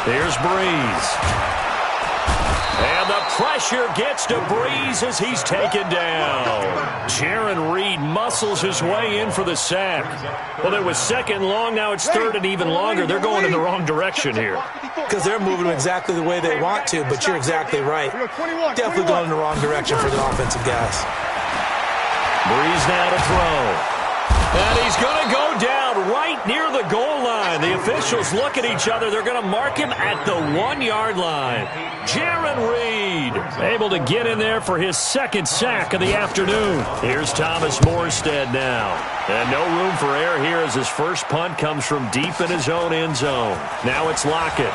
Here's Breeze. And the pressure gets to Breeze as he's taken down. Jaron Reed muscles his way in for the sack. Well, it was second long. Now it's third and even longer. They're going in the wrong direction here. Because they're moving exactly the way they want to, but you're exactly right. Definitely going in the wrong direction for the offensive guys. Breeze now to throw. And he's going to go down right near the goal line. The officials look at each other. They're going to mark him at the 1-yard line. Jaron Reed able to get in there for his second sack of the afternoon. Here's Thomas Morstead now. And no room for error here as his first punt comes from deep in his own end zone. Now it's Lockett.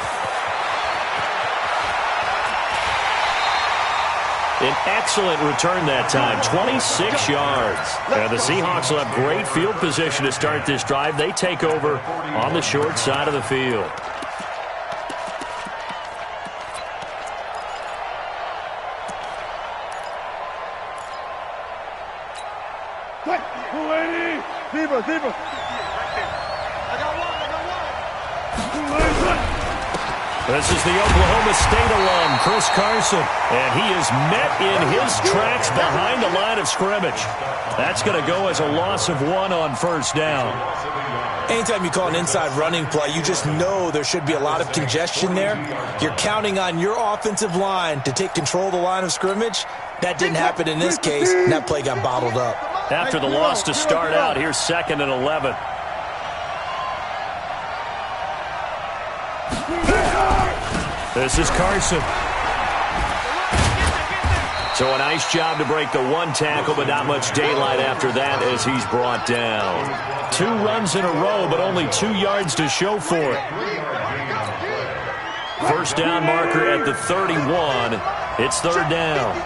An excellent return that time, 26 yards. And the Seahawks will have great field position to start this drive. They take over on the short side of the field. This is the Oklahoma State alum, Chris Carson, and he is met in his tracks behind the line of scrimmage. That's going to go as a loss of 1 on first down. Anytime you call an inside running play, you just know there should be a lot of congestion there. You're counting on your offensive line to take control of the line of scrimmage. That didn't happen in this case, and that play got bottled up. After the loss to start out, here's 2nd and 11. This is Carson. So a nice job to break the 1 tackle, but not much daylight after that as he's brought down. 2 runs in a row, but only 2 yards to show for it. First down marker at the 31. It's 3rd down.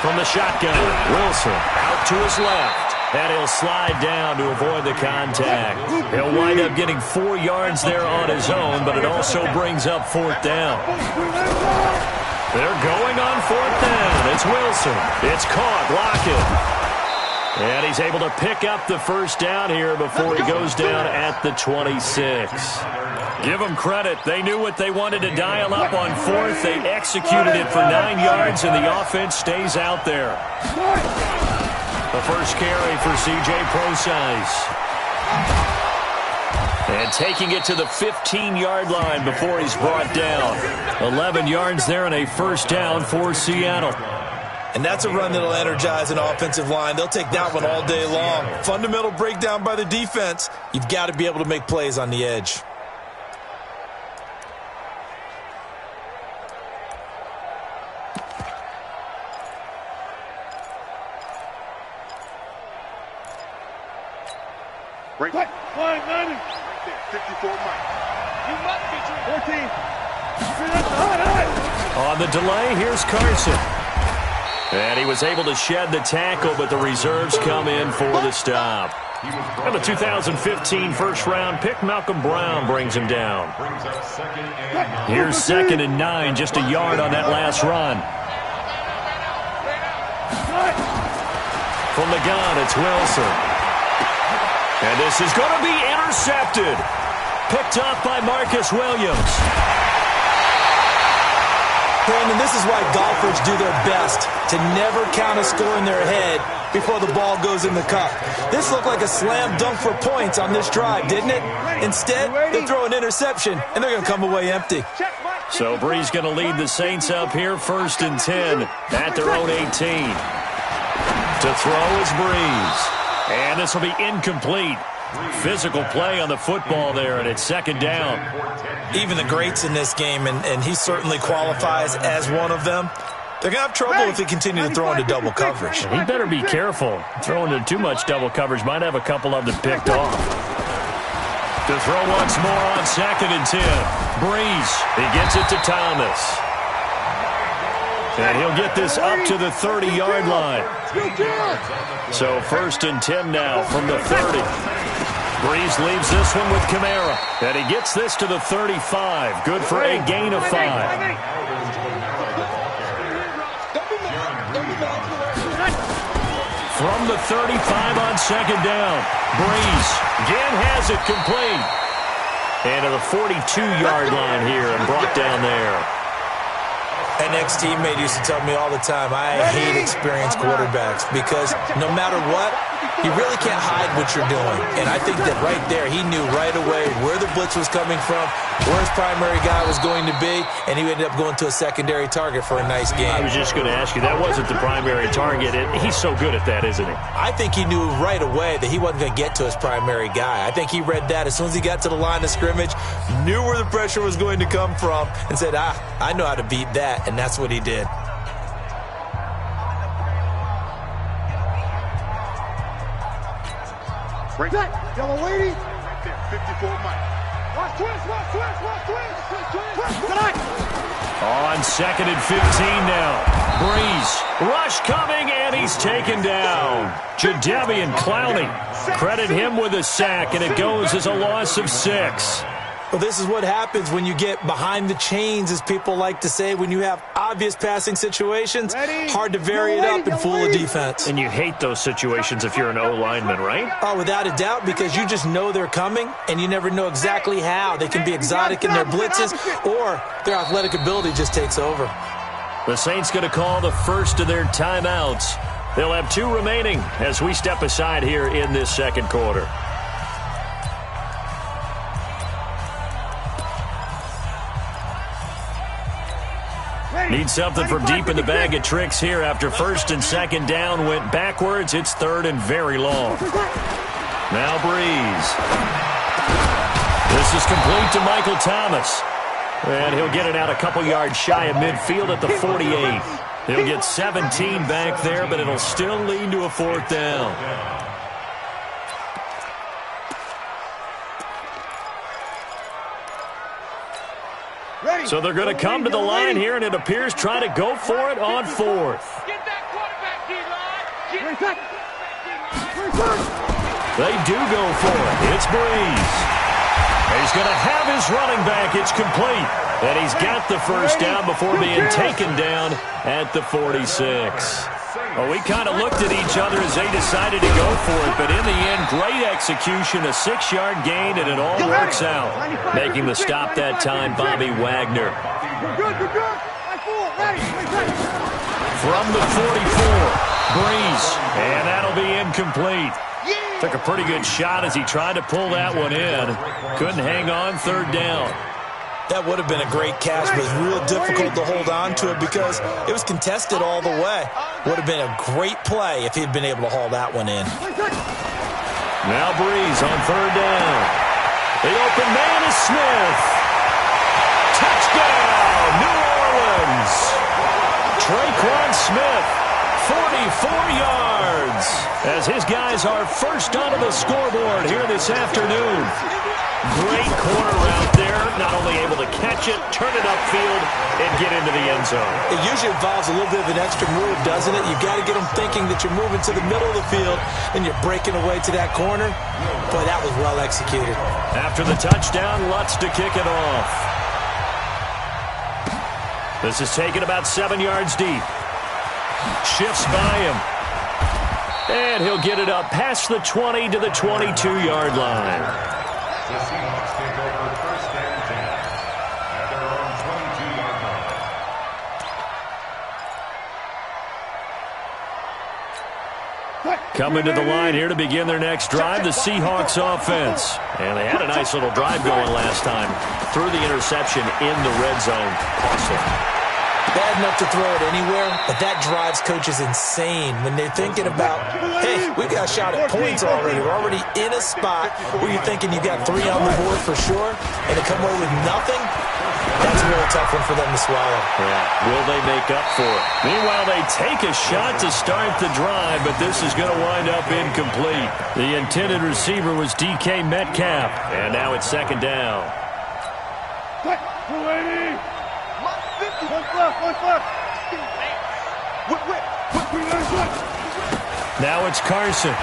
From the shotgun, Wilson out to his left. And he'll slide down to avoid the contact. He'll wind up getting 4 yards there on his own, but it also brings up 4th down. They're going on 4th down. It's Wilson. It's caught. Lockett. And he's able to pick up the first down here before he goes down at the 26. Give them credit. They knew what they wanted to dial up on 4th. They executed it for 9 yards, and the offense stays out there. The first carry for C.J. Prosise. And taking it to the 15-yard line before he's brought down. 11 yards there and a first down for Seattle. And that's a run that'll energize an offensive line. They'll take that one all day long. Fundamental breakdown by the defense. You've got to be able to make plays on the edge. Break. Line 90. 54 Mike. You must be 14. On the delay, here's Carson. And he was able to shed the tackle, but the reserves come in for the stop. And the 2015 first-round pick, Malcolm Brown, brings him down. Here's 2nd and 9, just a yard on that last run. From the gun, it's Wilson. And this is going to be intercepted. Picked up by Marcus Williams. Brandon, this is why golfers do their best to never count a score in their head before the ball goes in the cup. This looked like a slam dunk for points on this drive, didn't it? Instead, they throw an interception, and they're going to come away empty. So Breeze going to lead the Saints up here, 1st and 10 at their own 18. To throw is Breeze. And this will be incomplete. Physical play on the football there, and it's 2nd down. Even the greats in this game, and he certainly qualifies as one of them, they're going to have trouble if they continue to throw into double coverage. He better be careful. Throwing into too much double coverage might have a couple of them picked off. To throw once more on 2nd and 10. Breeze, he gets it to Thomas. And he'll get this up to the 30-yard line. So 1st and 10 now from the 30. Breeze leaves this one with Kamara. And he gets this to the 35. Good for a gain of 5. From the 35 on 2nd down. Breeze again has it complete. And to the 42-yard line here and brought down there. An ex-teammate used to tell me all the time, I hate experienced quarterbacks because no matter what, you really can't hide what you're doing. And I think that right there, he knew right away where the blitz was coming from, where his primary guy was going to be, and he ended up going to a secondary target for a nice game. I was just going to ask you, that wasn't the primary target. He's so good at that, isn't he? I think he knew right away that he wasn't going to get to his primary guy. I think he read that as soon as he got to the line of scrimmage, knew where the pressure was going to come from, and said, I know how to beat that, and that's what he did. Break that. Yellow lady. Right there. 54 Mike. Watch twist. Tonight. On 2nd and 15 now. Breeze. Rush coming, and he's taken down. Jadeveon Clowney. Credit him with a sack, and it goes as a loss of 6. Well, this is what happens when you get behind the chains, as people like to say, when you have obvious passing situations. Hard to vary it up and fool a defense. And you hate those situations if you're an O-lineman, right? Oh, without a doubt, because you just know they're coming, and you never know exactly how. They can be exotic in their blitzes, or their athletic ability just takes over. The Saints going to call the first of their timeouts. They'll have 2 remaining as we step aside here in this second quarter. Need something from deep in the bag of tricks here after 1st and 2nd down went backwards. It's 3rd and very long. Now Breeze. This is complete to Michael Thomas. And he'll get it out a couple yards shy of midfield at the 48. He'll get 17 back there, but it'll still lead to a 4th down. So they're going to come to the line here, and it appears try to go for it on 4th. Get that quarterback, D-line. They do go for it. It's Breeze. He's going to have his running back. It's complete. And he's got the first down before being taken down at the 46. Well, we kind of looked at each other as they decided to go for it, but in the end, great execution, a 6-yard gain, and it all works out. Making the stop that time, Bobby Wagner. From the 44, Breeze, and that'll be incomplete. Took a pretty good shot as he tried to pull that one in. Couldn't hang on 3rd down. That would have been a great catch, but it was real difficult to hold on to it because it was contested all the way. Would have been a great play if he'd been able to haul that one in. Now Breeze on 3rd down. The open man is Smith. Touchdown, New Orleans. Traquan Smith, 44 yards. As his guys are first onto the scoreboard here this afternoon. Great corner route there, not only able to catch it, turn it upfield, and get into the end zone. It usually involves a little bit of an extra move, doesn't it? You've got to get them thinking that you're moving to the middle of the field and you're breaking away to that corner. Boy, that was well executed. After the touchdown, Lutz to kick it off. This is taken about 7 yards deep. Shifts by him. And he'll get it up past the 20 to the 22-yard line. The Seahawks take over 1st and 10 at their own 22-yard line. Coming to the line here to begin their next drive, the Seahawks offense. And they had a nice little drive going last time. Threw the interception in the red zone. Awesome. Bad enough to throw it anywhere, but that drives coaches insane when they're thinking about, hey, we got a shot at points already. We're already in a spot where you're thinking you got 3 on the board for sure, and to come away with nothing, that's a really tough one for them to swallow. Yeah. Will they make up for it? Meanwhile, they take a shot to start the drive, but this is going to wind up incomplete. The intended receiver was DK Metcalf, and now it's 2nd down. Now it's Carson.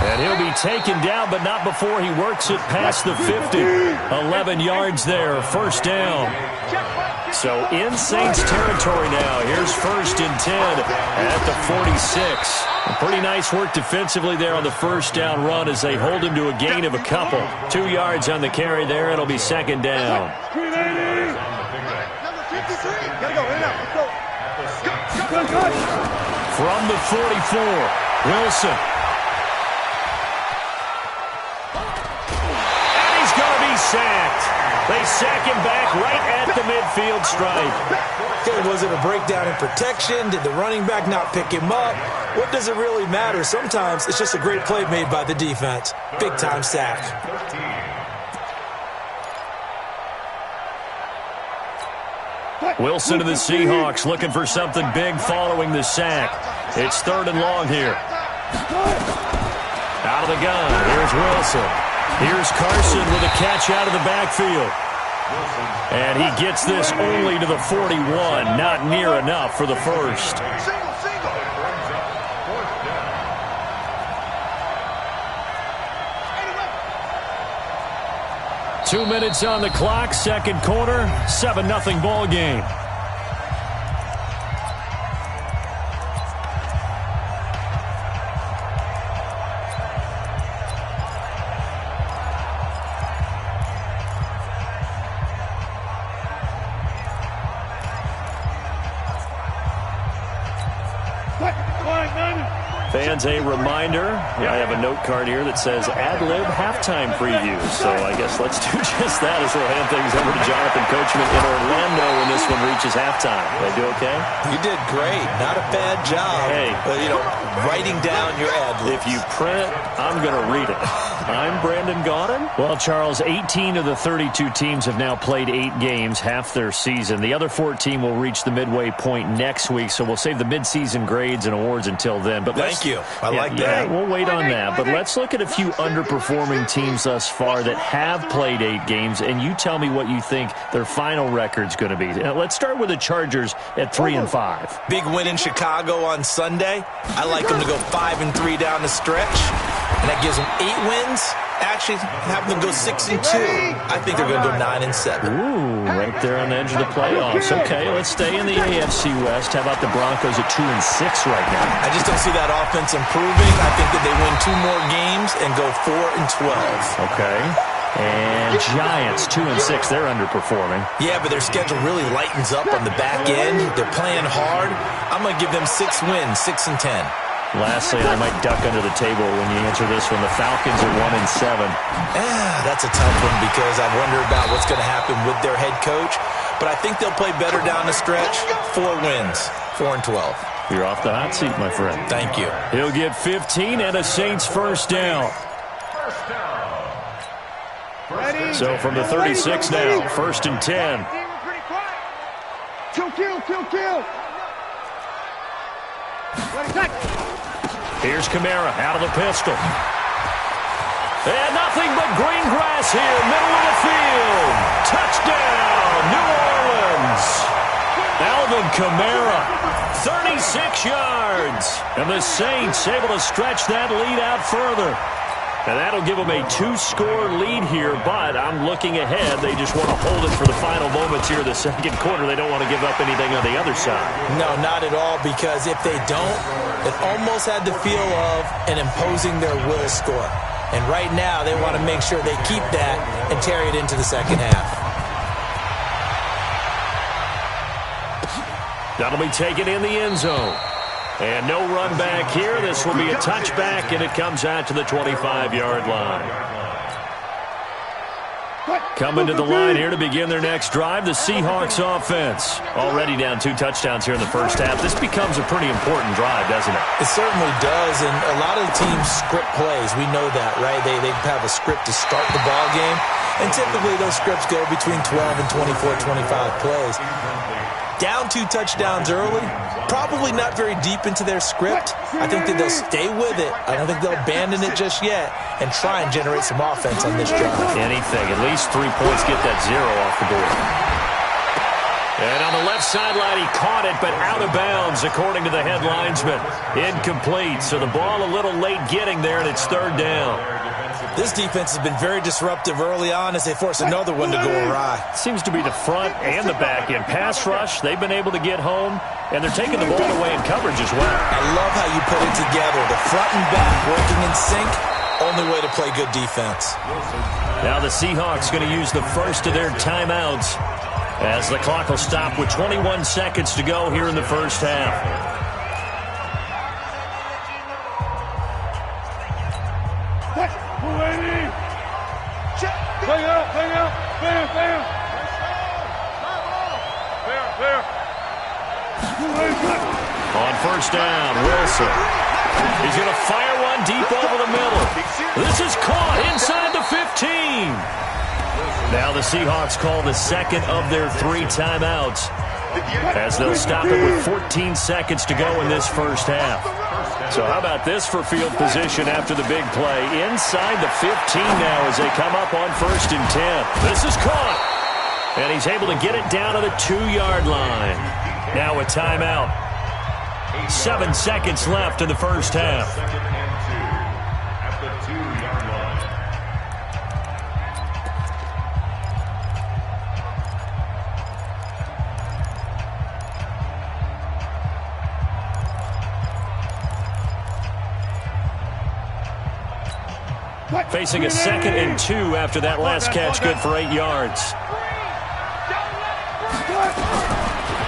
And he'll be taken down, but not before he works it past the 50. 11 yards there, 1st down. So in Saints territory now. Here's 1st and 10 at the 46. Pretty nice work defensively there on the first down run as they hold him to a gain of a couple. 2 yards on the carry there. It'll be 2nd down. From the 44, Wilson. And he's going to be sacked. They sack him back right at the midfield stripe. Okay, was it a breakdown in protection? Did the running back not pick him up? What does it really matter? Sometimes it's just a great play made by the defense. Big-time sack. Wilson and the Seahawks looking for something big following the sack. It's 3rd and long here. Out of the gun. Here's Wilson. Here's Carson with a catch out of the backfield. And he gets this only to the 41. Not near enough for the first. 2 minutes on the clock, 2nd quarter, 7-0 ball game. Fans, a reminder, I have a note card here that says ad-lib halftime preview. So I guess let's do just that as we'll hand things over to Jonathan Coachman in Orlando when this one reaches halftime. Did I do okay? You did great. Not a bad job. Hey. But, writing down your ad-libs. If you print, I'm going to read it. I'm Brandon Gaudin. Well, Charles, 18 of the 32 teams have now played 8 games, half their season. The other 14 will reach the midway point next week, so we'll save the midseason grades and awards until then. But Thank you. I like that. Yeah, we'll wait on that. But let's look at a few underperforming teams thus far that have played 8 games, and you tell me what you think their final record's going to be. Let's start with the Chargers at 3-5. Big win in Chicago on Sunday. I like them to go 5-3 down the stretch, and that gives them 8 wins. Actually, have them go 6-2. I think they're going to go 9-7. Ooh, right there on the edge of the playoffs. Okay, let's stay in the AFC West. How about the Broncos at 2-6 right now? I just don't see that offense improving. I think that they win 2 more games and go 4-12. Okay. And Giants, 2-6. They're underperforming. Yeah, but their schedule really lightens up on the back end. They're playing hard. I'm going to give them 6 wins, 6-10. Lastly, I might duck under the table when you answer this one. The Falcons are 1-7. That's a tough one because I wonder about what's going to happen with their head coach. But I think they'll play better down the stretch. 4 wins, 4-12. You're off the hot seat, my friend. Thank you. He'll get 15 and a Saints first down. So from the 36 now, 1st and 10. Kill. Here's Kamara out of the pistol. And nothing but green grass here, middle of the field. Touchdown, New Orleans. Alvin Kamara, 36 yards. And the Saints able to stretch that lead out further. And that'll give them a 2-score lead here, but I'm looking ahead. They just want to hold it for the final moments here of the 2nd quarter. They don't want to give up anything on the other side. No, not at all, because if they don't, it almost had the feel of an imposing their will score. And right now, they want to make sure they keep that and carry it into the 2nd half. That'll be taken in the end zone. And no run back here. This will be a touchback, and it comes out to the 25-yard line. Coming to the line here to begin their next drive, the Seahawks offense. Already down 2 touchdowns here in the first half. This becomes a pretty important drive, doesn't it? It certainly does, and a lot of the teams script plays. We know that, right? They have a script to start the ball game, and typically those scripts go between 12 and 24, 25 plays. Down 2 touchdowns early, probably not very deep into their script. I think that they'll stay with it. I don't think they'll abandon it just yet and try and generate some offense on this drive. Anything. At least 3 points, get that 0 off the board. And on the left sideline, he caught it, but out of bounds, according to the head linesman. Incomplete, so the ball a little late getting there, and it's third down. This defense has been very disruptive early on as they force another one to go awry. Seems to be the front and the back end. Pass rush, they've been able to get home, and they're taking the ball away in coverage as well. I love how you put it together. The front and back working in sync, only way to play good defense. Now the Seahawks going to use the first of their timeouts as the clock will stop with 21 seconds to go here in the first half. Bang out, bang out, bam, bam. Fair. On first down, Wilson. He's going to fire one deep over the middle. This is caught inside the 15. Now the Seahawks call the second of their 3 timeouts as they'll stop it with 14 seconds to go in this first half. So how about this for field position after the big play? Inside the 15 now as they come up on first and 10. This is caught. And he's able to get it down to the 2-yard line. Now a timeout. 7 seconds left in the first half. Second and 2 at the 2-yard line. Facing a 2nd and 2 after that last catch, good for 8 yards.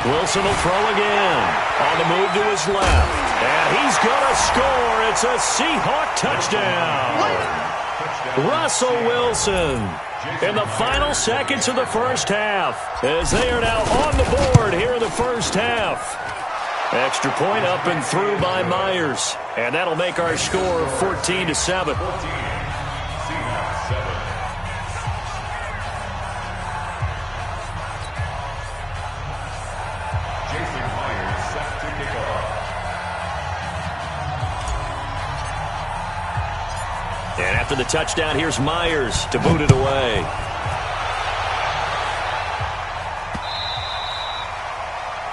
Wilson will throw again. On the move to his left. And he's going to score. It's a Seahawk touchdown. Russell Wilson in the final seconds of the first half as they are now on the board here in the first half. Extra point up and through by Myers. And that'll make our score 14-7. And after the touchdown, here's Myers to boot it away.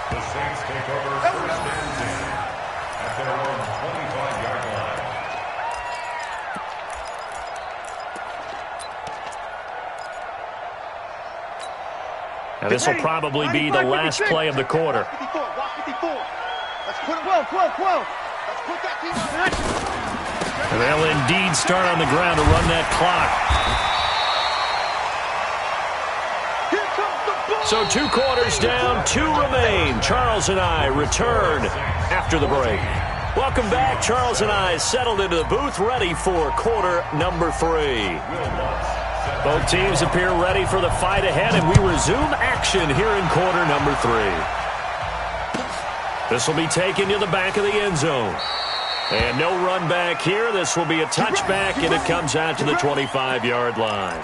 The Saints take over first and 10 at their own 25-yard line. Now this will probably be the last play of the quarter. 54. Let's put it 12. Let's put that team in action. And they'll indeed start on the ground to run that clock. So 2 quarters down, 2 remain. Charles and I return after the break. Welcome back. Charles and I settled into the booth, ready for quarter number 3. Both teams appear ready for the fight ahead, and we resume action here in quarter number 3. This will be taken to the back of the end zone. And no run back here. This will be a touchback, and it comes out to the 25-yard line.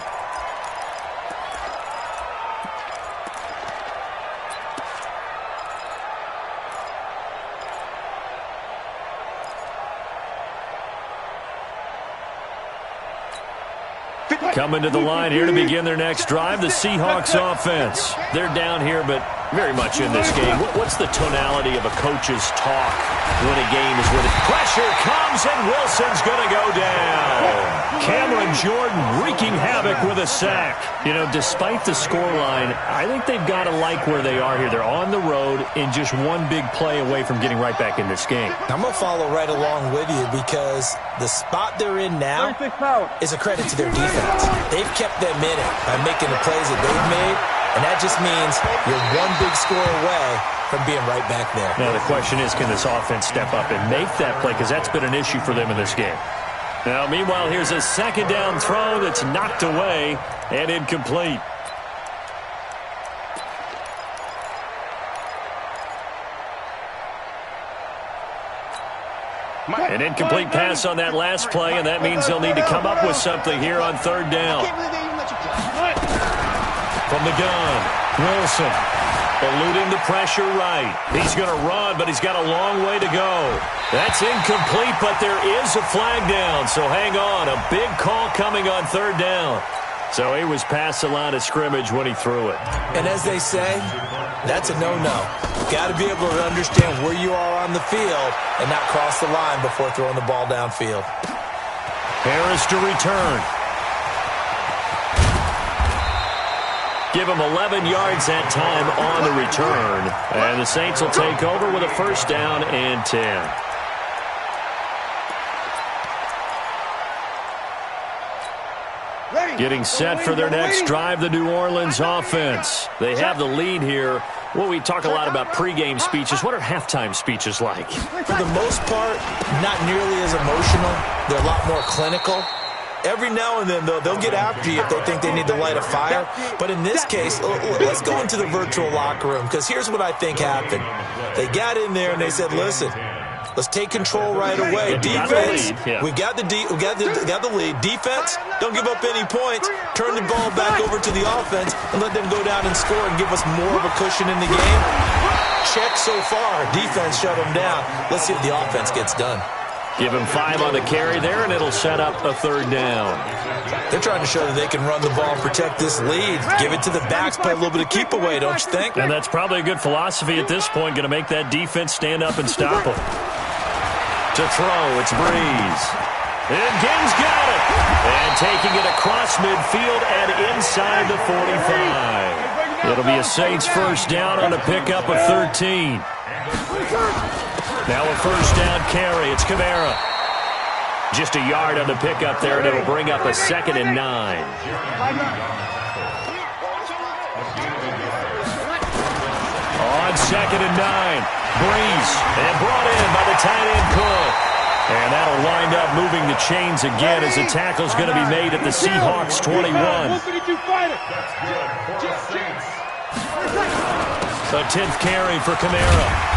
Coming to the line here to begin their next drive, the Seahawks offense. They're down here, but very much in this game. What's the tonality of a coach's talk when a game is winning? Pressure comes, and Wilson's going to go down. Cameron Jordan wreaking havoc with a sack. You know, despite the scoreline, I think they've got to like where they are here. They're on the road and just one big play away from getting right back in this game. I'm going to follow right along with you because the spot they're in now is a credit to their defense. They've kept them in it by making the plays that they've made, and that just means you're one big score away from being right back there. Now the question is, can this offense step up and make that play? Because that's been an issue for them in this game. Now, meanwhile, here's a 2nd down throw that's knocked away and incomplete. An incomplete pass on that last play, and that means they'll need to come up with something here on 3rd down. From the gun, Wilson eluding the pressure right. He's going to run, but he's got a long way to go. That's incomplete, but there is a flag down, so hang on. A big call coming on 3rd down. So he was past the line of scrimmage when he threw it. And as they say, that's a no-no. Got to be able to understand where you are on the field and not cross the line before throwing the ball downfield. Harris to return. Give him 11 yards that time on the return. And the Saints will take over with a first down and 10. Getting set for their next drive, the New Orleans offense. They have the lead here. Well, we talk a lot about pregame speeches. What are halftime speeches like? For the most part, not nearly as emotional. They're a lot more clinical. Every now and then, though, they'll get after you if they think they need to light a fire. But in this case, let's go into the virtual locker room, because here's what I think happened. They got in there and they said, listen, let's take control right away. Defense, we got the lead. Defense, don't give up any points. Turn the ball back over to the offense and let them go down and score and give us more of a cushion in the game. Check so far. Defense shut them down. Let's see if the offense gets done. Give him 5 on the carry there, and it'll set up a third down. They're trying to show that they can run the ball and protect this lead. Give it to the backs, play a little bit of keep away, don't you think? And that's probably a good philosophy at this point, going to make that defense stand up and stop them. To throw, it's Breeze. And Ging's got it. And taking it across midfield and inside the 45. It'll be a Saints first down on a pickup of 13. Now a first down carry. It's Kamara. Just a yard on the pickup there, and it'll bring up a 2nd and 9. On 2nd and 9. Breeze. And brought in by the tight end Cook. And that'll wind up moving the chains again as the tackle's going to be made at the Seahawks 21. The 10th carry for Kamara.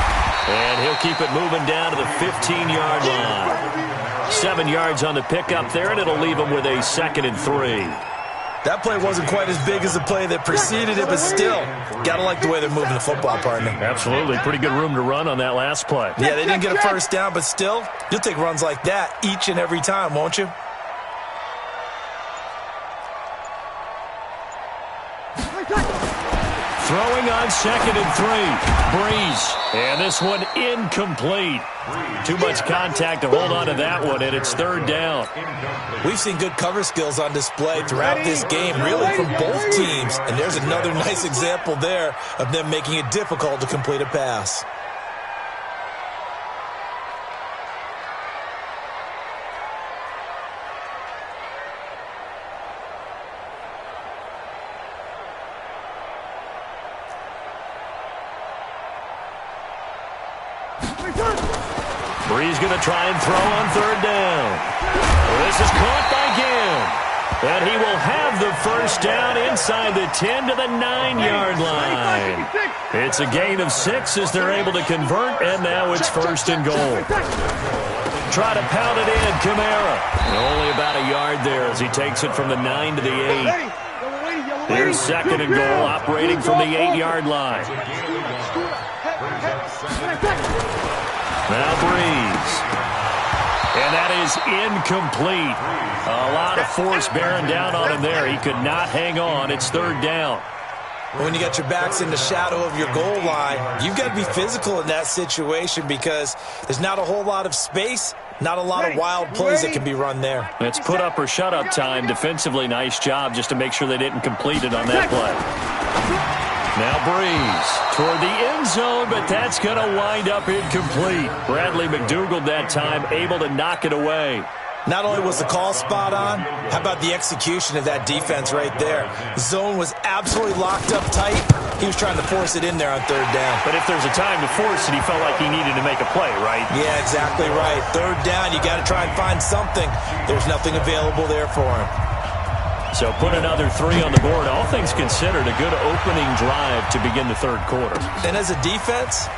And he'll keep it moving down to the 15-yard line. 7 yards on the pickup there, and it'll leave him with a 2nd and 3. That play wasn't quite as big as the play that preceded it, but still, got to like the way they're moving the football, partner. Absolutely. Pretty good room to run on that last play. Yeah, they didn't get a first down, but still, you'll take runs like that each and every time, won't you? Throwing on 2nd and 3. Breeze. And this one incomplete. Too much contact to hold on to that one, and it's 3rd down. We've seen good cover skills on display throughout this game, really from both teams. And there's another nice example there of them making it difficult to complete a pass. Breeze going to try and throw on 3rd down. This is caught by Gill. And he will have the first down inside the 10 to the 9-yard line. It's a gain of 6 as they're able to convert, and now it's 1st and goal. Try to pound it in, Kamara. Only about a yard there as he takes it from the 9 to the 8. Here's 2nd and goal, operating from the 8-yard line. Now Breeze. And that is incomplete. A lot of force bearing down on him there. He could not hang on. It's 3rd down. When you got your backs in the shadow of your goal line, you've got to be physical in that situation because there's not a whole lot of space, not a lot of wild plays that can be run there. It's put up or shut up time. Defensively, nice job just to make sure they didn't complete it on that play. Now Breeze toward the end zone, but that's going to wind up incomplete. Bradley McDougald that time able to knock it away. Not only was the call spot on, how about the execution of that defense right there? The zone was absolutely locked up tight. He was trying to force it in there on 3rd down. But if there's a time to force it, he felt like he needed to make a play, right? Yeah, exactly right. 3rd down, you got to try and find something. There's nothing available there for him. So put another 3 on the board. All things considered, a good opening drive to begin the 3rd quarter. And as a defense,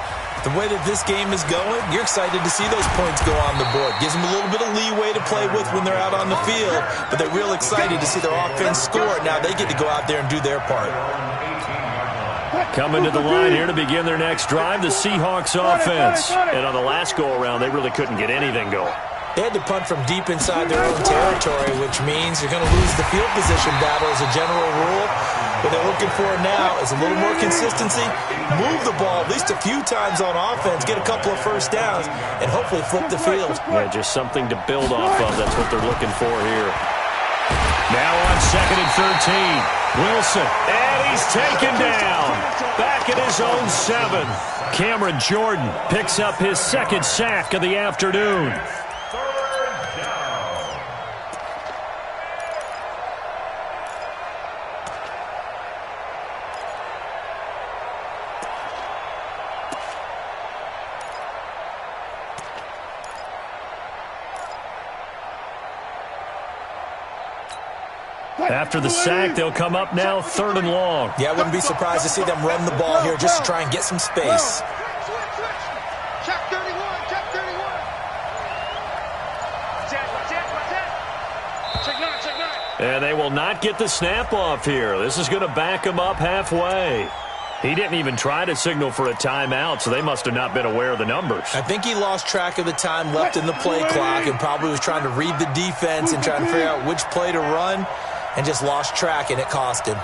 the way that this game is going, you're excited to see those points go on the board. Gives them a little bit of leeway to play with when they're out on the field, but they're real excited to see their offense score. Now they get to go out there and do their part. Coming to the line here to begin their next drive, the Seahawks offense. And on the last go-around, they really couldn't get anything going. They had to punt from deep inside their own territory, which means you're going to lose the field position battle as a general rule. What they're looking for now is a little more consistency, move the ball at least a few times on offense, get a couple of first downs, and hopefully flip the field. Yeah, just something to build off of. That's what they're looking for here. Now on 2nd and 13. Wilson, and he's taken down. Back at his own 7. Cameron Jordan picks up his 2nd sack of the afternoon. After the sack, they'll come up now 3rd and long. Yeah, I wouldn't be surprised to see them run the ball here just to try and get some space. Check 31, check 31. Check 9. And they will not get the snap off here. This is going to back him up halfway. He didn't even try to signal for a timeout, so they must have not been aware of the numbers. I think he lost track of the time left in the play clock and probably was trying to read the defense and trying to figure out which play to run and just lost track, and it cost him.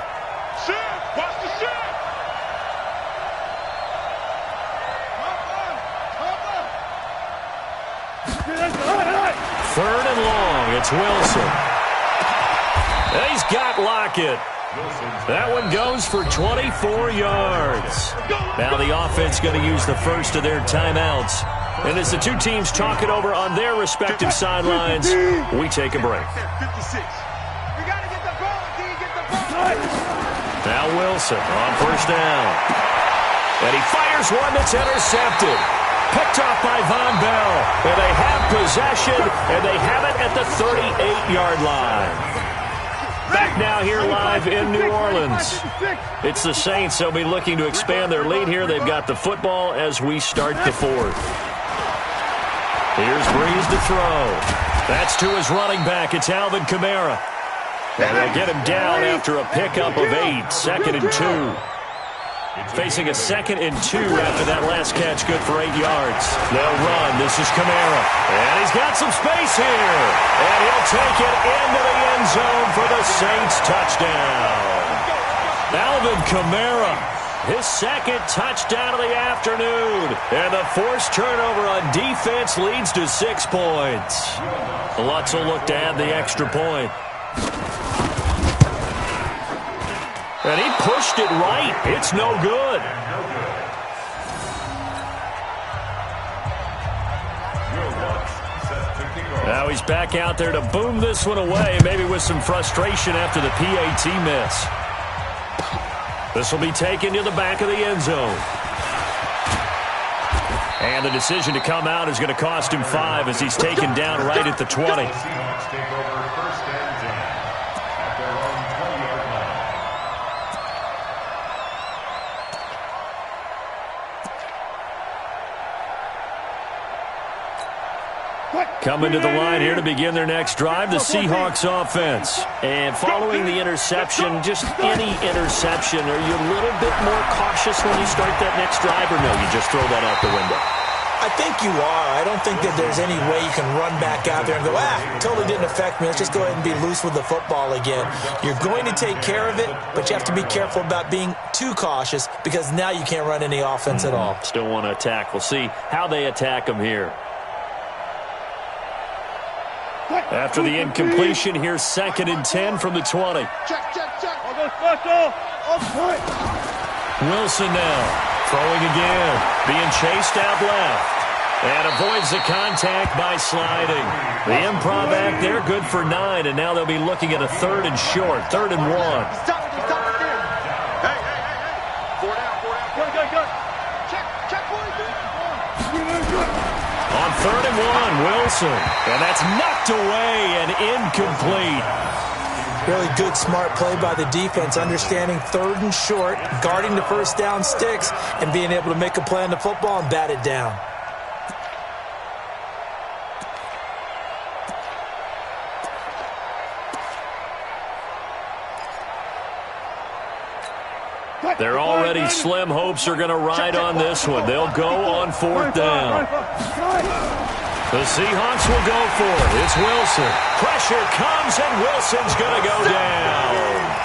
Shift! Watch the shift! Third and long, it's Wilson. And he's got Lockett. That one goes for 24 yards. Now the offense going to use the first of their timeouts. And as the two teams talk it over on their respective sidelines, we take a break. 56. We got to get the ball, D. Get the ball. Now Wilson on first down. And he fires one that's intercepted. Picked off by Von Bell. And they have possession, and they have it at the 38-yard line. Back now here live in New Orleans. It's the Saints. They'll be looking to expand their lead here. They've got the football as we start the 4th. Here's Breeze to throw. That's to his running back. It's Alvin Kamara. And they'll get him down after a pickup of 8. 2nd and 2. Facing a 2nd and 2 after that last catch, good for 8 yards. They'll run. This is Kamara. And he's got some space here. And he'll take it into the end zone for the Saints touchdown. Alvin Kamara, his 2nd touchdown of the afternoon. And the forced turnover on defense leads to 6 points. Lutz will look to add the extra point. And he pushed it right. It's no good. Now he's back out there to boom this one away, maybe with some frustration after the PAT miss. This will be taken to the back of the end zone. And the decision to come out is going to cost him 5 as he's taken down right at the 20. Coming to the line here to begin their next drive, the Seahawks offense. And following the interception, just any interception, are you a little bit more cautious when you start that next drive, or no, you just throw that out the window? I think you are. I don't think that there's any way you can run back out there and go, totally didn't affect me. Let's just go ahead and be loose with the football again. You're going to take care of it, but you have to be careful about being too cautious because now you can't run any offense at all. Still want to attack. We'll see how they attack them here. After the incompletion, here's 2nd and 10 from the 20. Check. On the special. On point. Wilson now throwing again. Being chased out left. And avoids the contact by sliding. The improv act there, good for 9. And now they'll be looking at a 3rd and short. 3rd and 1. Stop it there. Hey. 4 down. Go. Check, boys. On 3rd and 1, Wilson. And that's knocked away and incomplete. Really good, smart play by the defense, understanding 3rd and short, guarding the first down sticks, and being able to make a play on the football and bat it down. Their already slim hopes are going to ride on this one. They'll go on 4th down. The Seahawks will go for it. It's Wilson. Pressure comes, and Wilson's going to go down.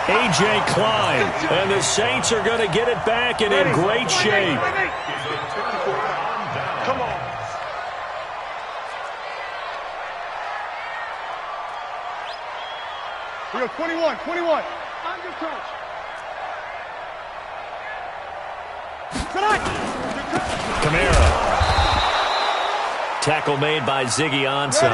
A.J. Klein. And the Saints are going to get it back and in great shape. Come on. We go 21. Under coach. Kamara. Tackle made by Ziggy Ansah.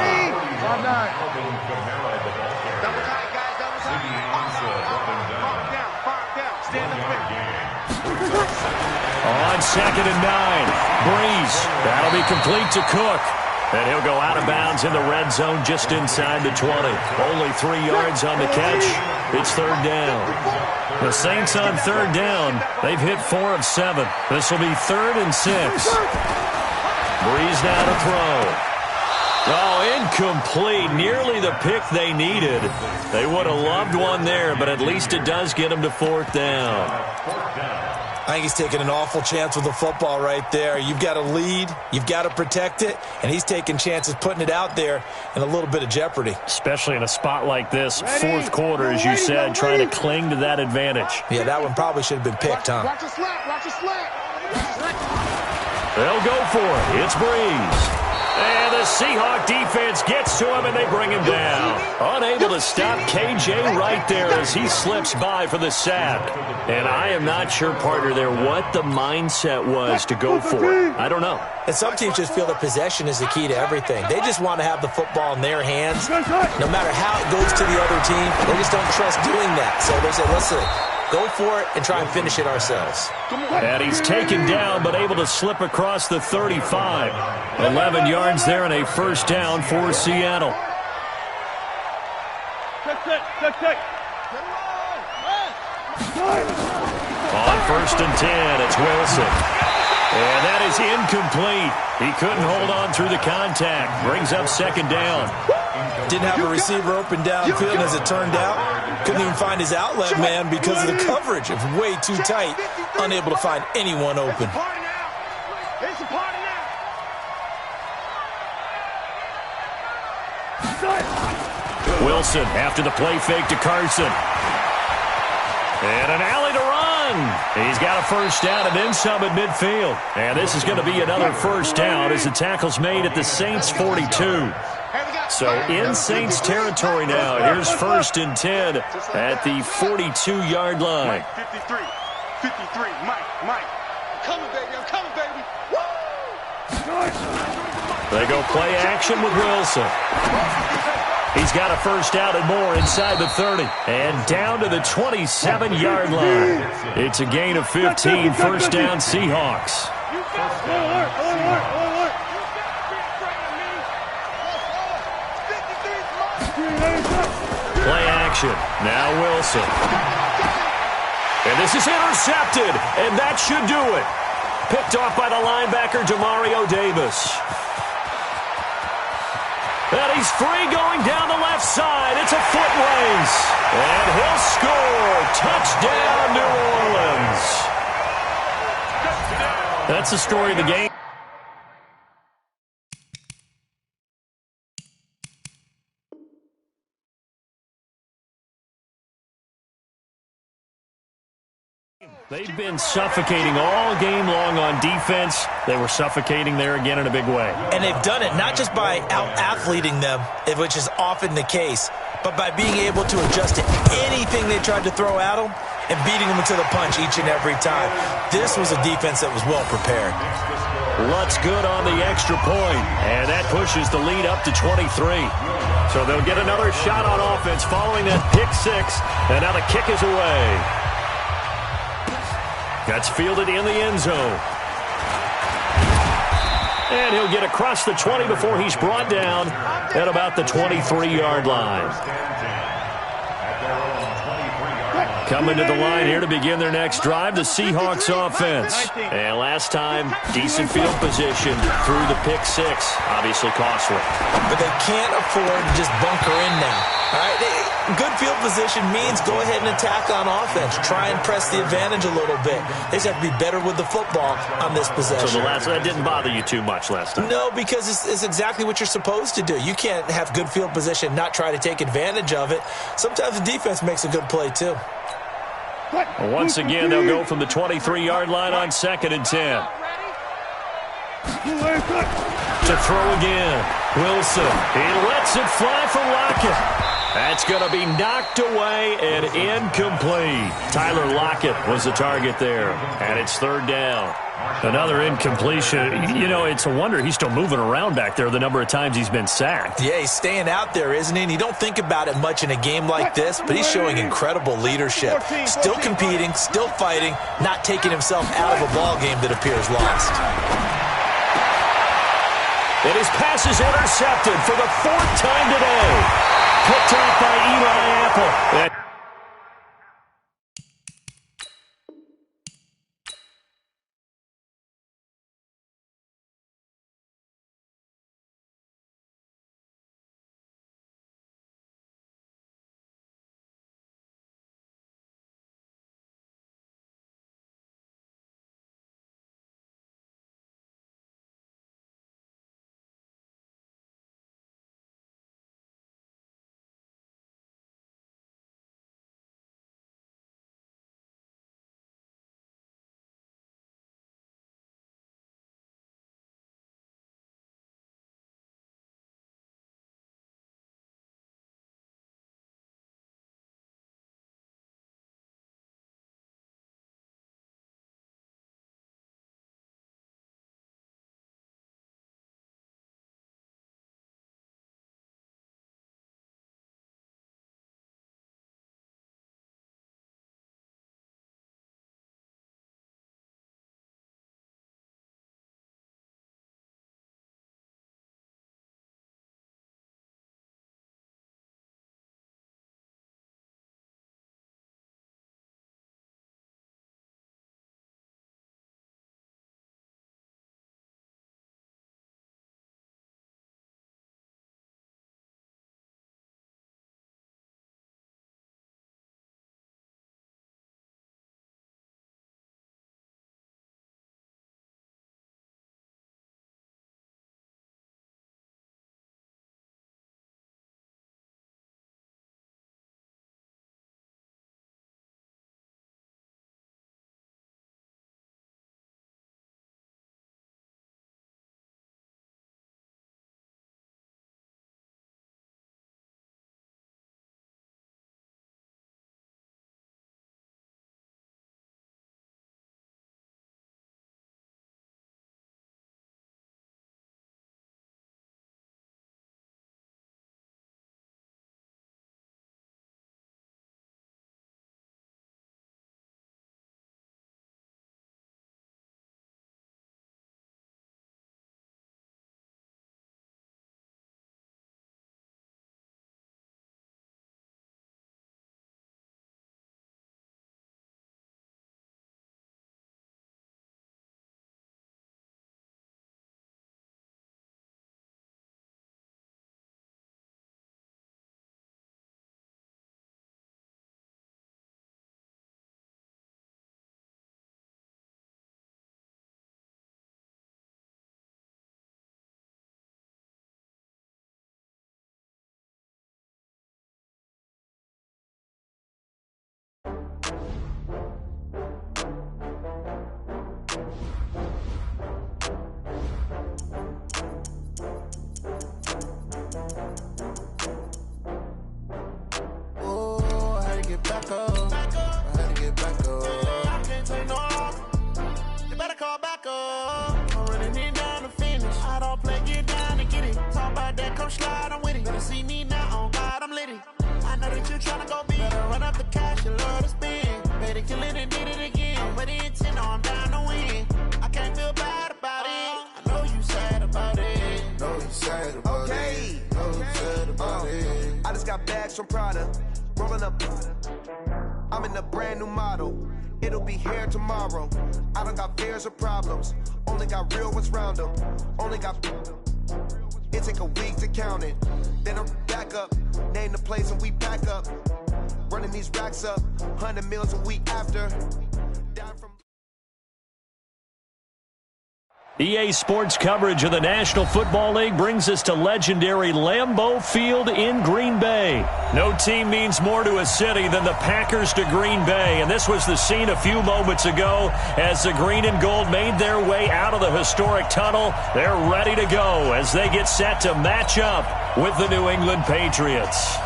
On 2nd and 9. Breeze. That'll be complete to Cook. And he'll go out of bounds in the red zone just inside the 20. Only 3 yards on the catch. It's 3rd down. The Saints on 3rd down. They've hit 4 of 7. This will be 3rd and 6. Breeze now to throw. Oh, incomplete. Nearly the pick they needed. They would have loved one there, but at least it does get them to 4th down. I think he's taking an awful chance with the football right there. You've got to lead, you've got to protect it, and he's taking chances putting it out there in a little bit of jeopardy. Especially in a spot like this, 4th quarter, as you said, trying to cling to that advantage. Yeah, that one probably should have been picked, huh? Watch the slap. They'll go for it. It's Breeze. And the Seahawk defense gets to him, and they bring him down. Unable to stop KJ right there as he slips by for the sack. And I am not sure, partner, there what the mindset was to go for it. I don't know. And some teams just feel that possession is the key to everything. They just want to have the football in their hands. No matter how it goes to the other team, they just don't trust doing that. So they say, listen, go for it and try and finish it ourselves. And he's taken down but able to slip across the 35. 11 yards there and a 1st down for Seattle. Check. On 1st and 10, it's Wilson. And that is incomplete. He couldn't hold on through the contact. Brings up 2nd down. Didn't have a receiver open downfield, as it turned out. Couldn't even find his outlet man because of the coverage. It was way too tight. Unable to find anyone open. It's a party now. Wilson after the play fake to Carson. And an alley to run. He's got a 1st down and then some at midfield. And this is going to be another 1st down as the tackle's made at the Saints 42. So in Saints territory now. Here's 1st and 10 at the 42-yard line. 53, Mike. I'm coming, baby. Woo! They go play action with Wilson. He's got a 1st down and more inside the 30. And down to the 27-yard line. It's a gain of 15, 1st down Seahawks. Play action. Now Wilson. And this is intercepted. And that should do it. Picked off by the linebacker, Demario Davis. And he's free going down the left side. It's a foot race. And he'll score. Touchdown, New Orleans. That's the story of the game. They've been suffocating all game long on defense. They were suffocating there again in a big way. And they've done it not just by out-athleting them, which is often the case, but by being able to adjust to anything they tried to throw at them and beating them to the punch each and every time. This was a defense that was well prepared. Lutz good on the extra point, and that pushes the lead up to 23. So they'll get another shot on offense following that pick 6, and now the kick is away. That's fielded in the end zone. And he'll get across the 20 before he's brought down at about the 23-yard line. Coming to the line here to begin their next drive, the Seahawks offense. And last time, decent field position through the pick 6. Obviously costly. But they can't afford to just bunker in now. All right? Good field position means go ahead and attack on offense. Try and press the advantage a little bit. They just have to be better with the football on this possession. So that didn't bother you too much last time? No, because it's exactly what you're supposed to do. You can't have good field position, not try to take advantage of it. Sometimes the defense makes a good play, too. Well, once again, they'll go from the 23-yard line on 2nd and 10. To throw again. Wilson. He lets it fly for Lockett. That's going to be knocked away and incomplete. Tyler Lockett was the target there, and it's 3rd down. Another incompletion. You know, it's a wonder he's still moving around back there the number of times he's been sacked. Yeah, he's staying out there, isn't he? And you don't think about it much in a game like this, but he's showing incredible leadership. Still competing, still fighting, not taking himself out of a ball game that appears lost. And his pass is intercepted for the 4th time today. Picked off by Eli Apple. From Prada, rolling up. I'm in a brand new model. It'll be here tomorrow. I don't got fears or problems. Only got real ones round them. Only got. It take a week to count it. Then I'm back up, name the place and we pack up. Running these racks up, 100 meals a week after. Down from EA Sports coverage of the National Football League brings us to legendary Lambeau Field in Green Bay. No team means more to a city than the Packers to Green Bay, and this was the scene a few moments ago as the green and gold made their way out of the historic tunnel. They're ready to go as they get set to match up with the New England Patriots.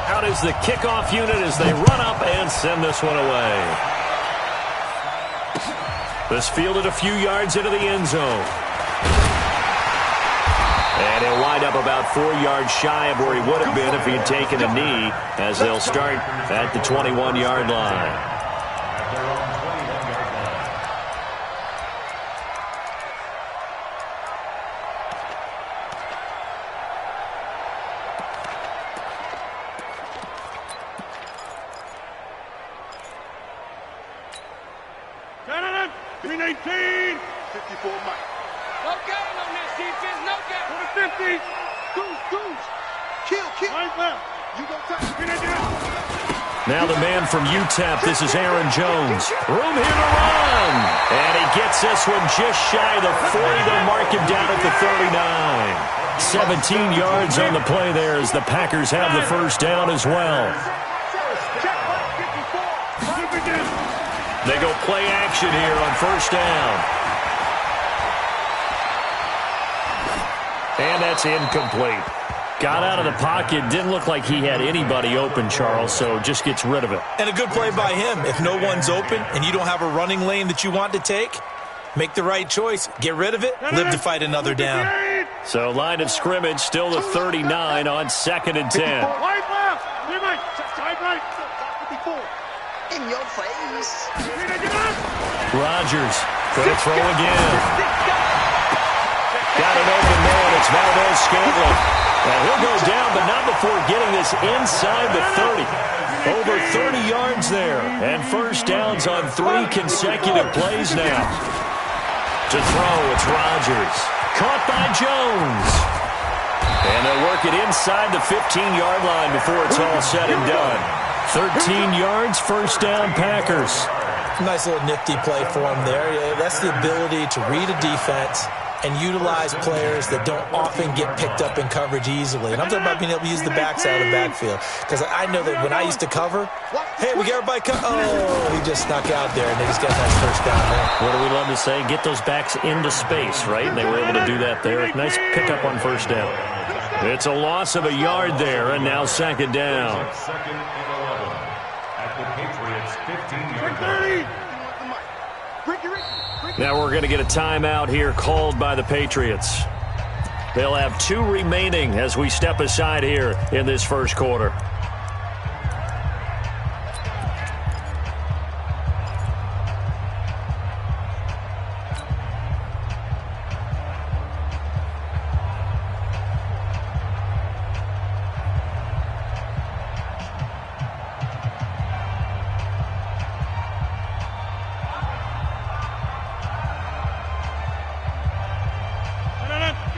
Out is the kickoff unit as they run up and send this one away. This fielded a few yards into the end zone. And he'll wind up about 4 yards shy of where he would have been if he had taken a knee, as they'll start at the 21-yard line. Green 18. 54 Mike. No gain on this defense. No gain. For the 50. Goose. Kill. Right left. You go touch. Green 18. Now the man from UTEP, this is Aaron Jones. Room here to run. And he gets this one just shy of the 40. They'll mark him down at the 39. 17 yards on the play there as the Packers have the first down as well. They go play action here on first down. And that's incomplete. Got out of the pocket. Didn't look like he had anybody open, Charles, so just gets rid of it. And a good play by him. If no one's open and you don't have a running lane that you want to take, make the right choice. Get rid of it. Live to fight another down. So line of scrimmage still the 39 on 2nd and 10. Right left. Side right. 54. In your face. Rodgers going to throw again. Got it open man. It's Valdez-Scantling. And he'll go down, but not before getting this inside the 30. Over 30 yards there. And first downs on 3 consecutive plays now. To throw, it's Rodgers. Caught by Jones. And they'll work it inside the 15-yard line before it's all said and done. 13 yards, first down, Packers. Nice little nifty play for him there. That's the ability to read a defense and utilize players that don't often get picked up in coverage easily. And I'm talking about being able to use the backside of the backfield. Because I know that when I used to cover, hey, we got everybody oh, he just snuck out there, and they just got that first down there. What do we love to say? Get those backs into space, right? And they were able to do that there. Nice pickup on first down. It's a loss of a yard there, and now second down. Second and 11 at the Patriots' 15-yard line. Now we're going to get a timeout here called by the Patriots. They'll have 2 remaining as we step aside here in this first quarter.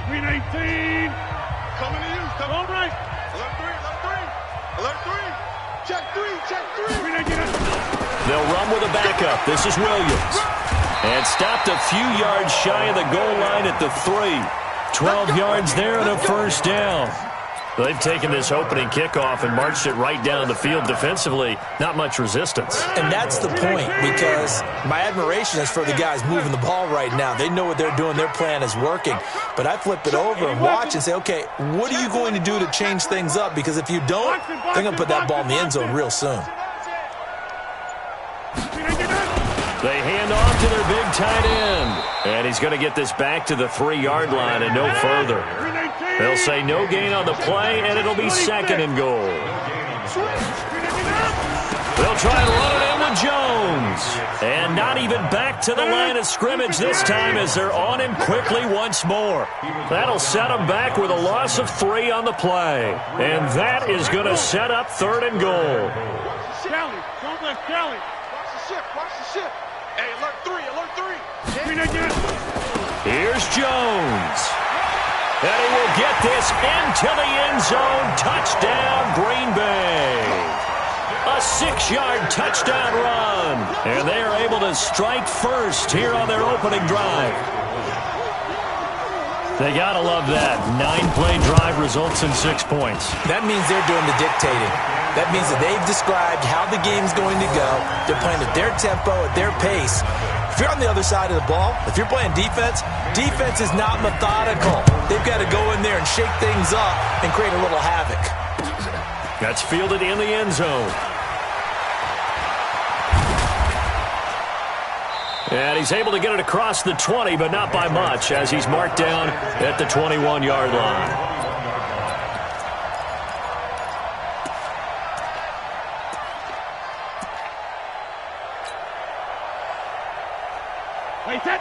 Green 18. Coming to you. Come on, right. Alert 3. Check 3. Green 18. They'll run with a backup. This is Williams. And stopped a few yards shy of the goal line at the 3. 12 yards there and a first down. They've taken this opening kickoff and marched it right down the field defensively. Not much resistance. And that's the point, because my admiration is for the guys moving the ball right now. They know what they're doing. Their plan is working. But I flip it over and watch and say, okay, what are you going to do to change things up? Because if you don't, they're going to put that ball in the end zone real soon. They hand off to their big tight end. And he's going to get this back to the 3-yard line and no further. They'll say no gain on the play, and it'll be second and goal. They'll try and run it in with Jones. And not even back to the line of scrimmage this time as they're on him quickly once more. That'll set him back with a loss of 3 on the play. And that is going to set up third and goal. Kelly, don't let Kelly. Here's Jones. And he will get this into the end zone. Touchdown, Green Bay. A 6-yard touchdown run. And they are able to strike first here on their opening drive. They got to love that. 9-play drive results in 6 points. That means they're doing the dictating. That means that they've described how the game's going to go. They're playing at their tempo, at their pace. If you're on the other side of the ball, if you're playing defense, defense is not methodical. They've got to go in there and shake things up and create a little havoc. That's fielded in the end zone. And he's able to get it across the 20, but not by much, as he's marked down at the 21-yard line.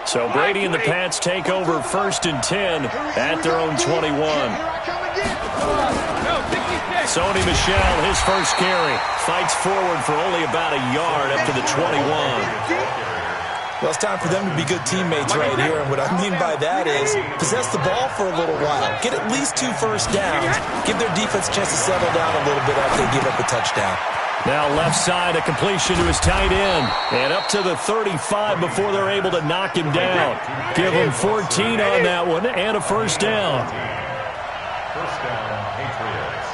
So Brady and the Pats take over 1st and 10 at their own 21. Sony Michel, his first carry, fights forward for only about a yard up to the 21. Well, it's time for them to be good teammates right here, and what I mean by that is possess the ball for a little while. Get at least 2 first downs. Give their defense a chance to settle down a little bit after they give up a touchdown. Now left side, a completion to his tight end. And up to the 35 before they're able to knock him down. Give him 14 on that one and a first down. First down, Patriots.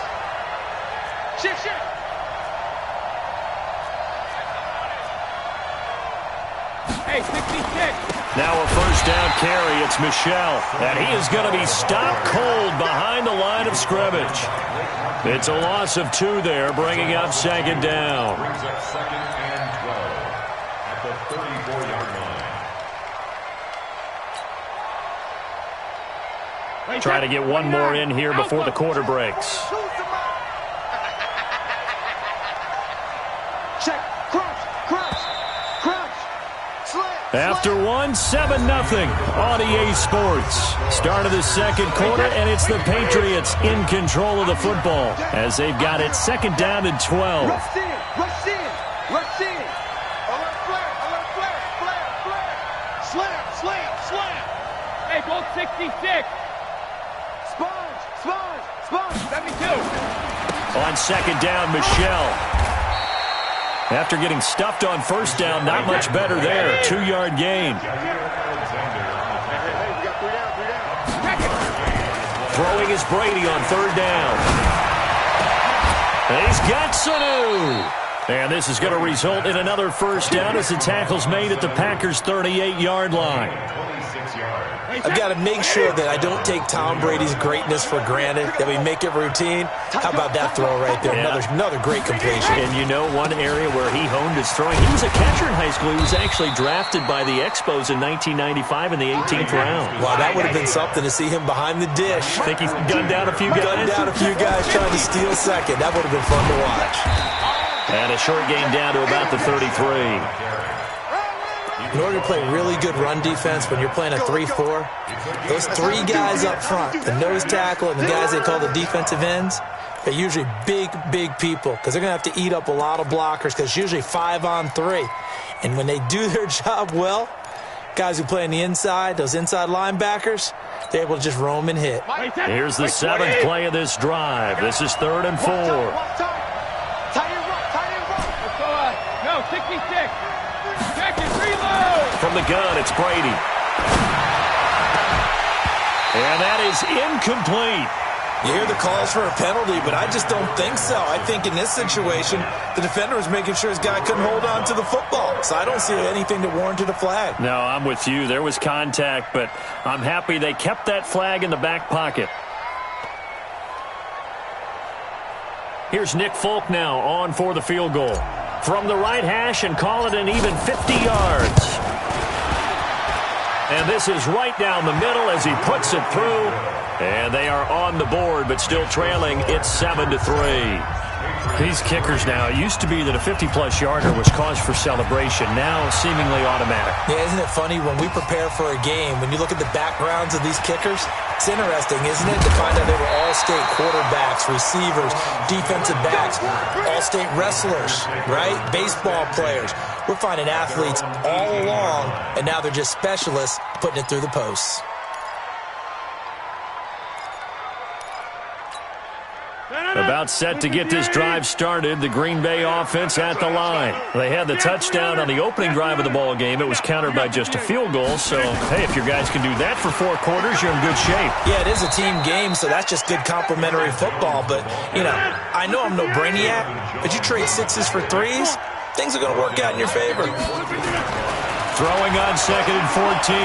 Shift. Hey, 66. Now a first down carry. It's Michel. And he is going to be stopped cold behind the line of scrimmage. It's a loss of 2 there, bringing up 2nd down. Brings up 2nd and 12 at the 34-yard line. Try to get one more in here before the quarter breaks. Check, crunch. After one, 7-0 on EA Sports. Start of the second quarter, and it's the Patriots in control of the football as they've got it 2nd down and 12. Rush in. Alert flare. Slam. Hey, go 66. Sponge. 72. On 2nd down, Michel. After getting stuffed on 1st down, not much better there. 2-yard gain. Throwing is Brady on 3rd down. And he's got Sanu. And this is going to result in another first down as the tackle's made at the Packers' 38-yard line. I've got to make sure that I don't take Tom Brady's greatness for granted, that we make it routine. How about that throw right there? Yeah. Another great completion. And you know one area where he honed his throwing, he was a catcher in high school. He was actually drafted by the Expos in 1995 in the 18th round. Wow, that would have been something to see him behind the dish. Think he's gunned down a few guys? Gunned down a few guys trying to steal second. That would have been fun to watch. And a short gain down to about the 33. In order to play really good run defense when you're playing a 3-4, those 3 guys up front, the nose tackle and the guys they call the defensive ends, they're usually big people because they're going to have to eat up a lot of blockers because it's usually 5-on-3. And when they do their job well, guys who play on the inside, those inside linebackers, they're able to just roam and hit. Here's the 7th play of this drive. This is 3rd and 4. No, 66. Check it, reload. From the gun, it's Brady. And that is incomplete. You hear the calls for a penalty, but I just don't think so. I think in this situation, the defender was making sure his guy couldn't hold on to the football. So I don't see anything that warranted a flag. No, I'm with you. There was contact, but I'm happy they kept that flag in the back pocket. Here's Nick Folk now on for the field goal. From the right hash and call it an even 50 yards. And this is right down the middle as he puts it through. And they are on the board, but still trailing. It's 7-3. These kickers now, it used to be that a 50-plus yarder was cause for celebration. Now seemingly automatic. Yeah, isn't it funny when we prepare for a game, when you look at the backgrounds of these kickers, it's interesting, isn't it, to find out they were all-state quarterbacks, receivers, defensive backs, all-state wrestlers, right? Baseball players. We're finding athletes all along, and now they're just specialists putting it through the posts. About set to get this drive started, the Green Bay offense at the line. They had the touchdown on the opening drive of the ball game. It was countered by just a field goal. So, hey, if your guys can do that for 4 quarters, you're in good shape. Yeah, it is a team game, so that's just good complementary football. But, you know, I know I'm no brainiac, but you trade 6s for 3s, things are going to work out in your favor. Throwing on 2nd and 14.